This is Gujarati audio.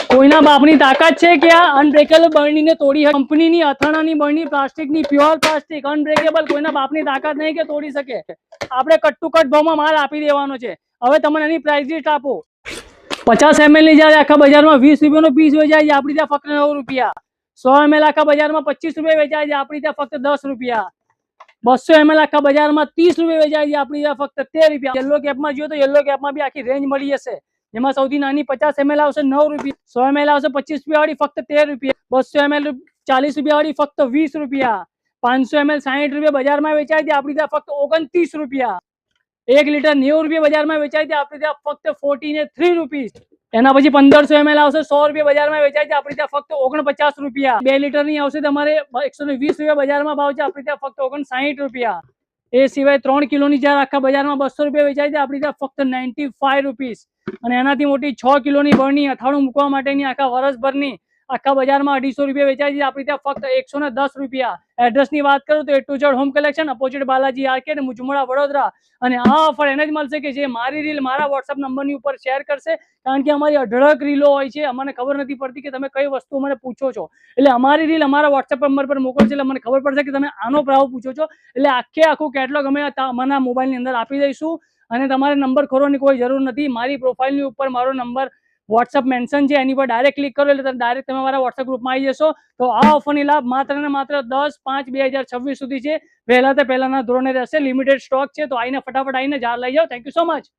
કોઈના બાપની તાકાત છે કે આ અનબ્રેકેબલ બરણીને તોડી કંપનીની અથાણાની બરણી પ્લાસ્ટિકની પ્યોર પ્લાસ્ટિક અનબ્રેકેબલ કોઈના બાપની તાકાત નહીં કે તોડી શકે. આપણે કટ ટુ કટ ભાવમાં માલ આપી દેવાનો છે. હવે તમને એની પ્રાઇસ લિસ્ટ આપો. 50 ml ની જયારે આખા બજારમાં 20 રૂપિયાનો પીસ વેચાય છે, આપણી ત્યાં ફક્ત 9 રૂપિયા. 100 ml આખા બજારમાં 25 રૂપિયા વેચાય છે, આપણી ત્યાં ફક્ત 10 રૂપિયા. 200 ml આખા બજારમાં 30 રૂપિયા વેચાય છે, આપણી ત્યાં ફક્ત 13 રૂપિયા. યલો કેપમાં જોઈએ તો યલો કેપમાં બી આખી રેન્જ મળી જશે, જેમાં સૌથી નાની 50 ml આવશે 9 રૂપિયા, 100 ml આવશે 25 રૂપિયા વાળી ફક્ત 13 રૂપિયા, 200 ml 40 રૂપિયા વાળી ફક્ત 20 રૂપિયા, 500 ml 60 રૂપિયા બજારમાં વેચાય છે, આપણી ત્યાં ફક્ત 29 રૂપિયા. 1 લીટર 90 રૂપિયા બજારમાં વેચાય છે, આપણી ત્યાં ફક્ત 43 રૂપીસ. એના પછી 1500 ml આવશે 100 રૂપિયા બજારમાં વેચાય છે, આપણી ત્યાં ફક્ત 49 રૂપિયા. 2 લીટરની આવશે તમારે 120 રૂપિયા બજારમાં ભાવ છે, આપણી ત્યાં ફક્ત 59 રૂપિયા. એ સિવાય 3 કિલોની જાર આખા બજારમાં 200 રૂપિયા વેચાય છે, આપણી ત્યાં ફક્ત 95 રૂપીસ. અને એનાથી મોટી 6 કિલોની બરણી અથાણું મૂકવા માટેની આખા વર્ષભરની આખા બજારમાં 250 રૂપિયા વેચાય છે, આપણી ત્યાં ફક્ત 110 રૂપિયા. એડ્રેસની વાત કરું તો A to Z Home Collection, opposite Balaji Arcade, Mujmuda, Vadodara. અને આ ઓફર એને જ મળશે કે જે મારી રીલ મારા વોટ્સઅપ નંબરની ઉપર શેર કરશે, કારણ કે અમારી અઢળક રીલો હોય છે, અમને ખબર નથી પડતી કે તમે કઈ વસ્તુ મને પૂછો છો, એટલે અમારી રીલ અમારા વોટ્સઅપ નંબર પર મોકલશે, એટલે મને ખબર પડશે કે તમે આનો ભાવ પૂછો છો, એટલે આખું કેટલોગ અમે અમારા મોબાઈલની અંદર આપી દઈશું. અને તમારે નંબર ખોરવાની કોઈ જરૂર નથી. મારી પ્રોફાઇલની ઉપર મારો નંબર વોટ્સઅપ મેન્શન છે, એની પર ડાયરેક્ટ ક્લિક કરો એટલે ડાયરેક્ટ તમે મારા વોટ્સઅપ ગ્રુપમાં આવી જશો. તો આ ઓફરની લાભ માત્ર ને માત્ર 10/5/2026 સુધી છે. પહેલાના ધોરણે રહેશે, લિમિટેડ સ્ટોક છે, તો આઈને ફટાફટ આવીને જાર લઈ જાઓ. Thank you so much.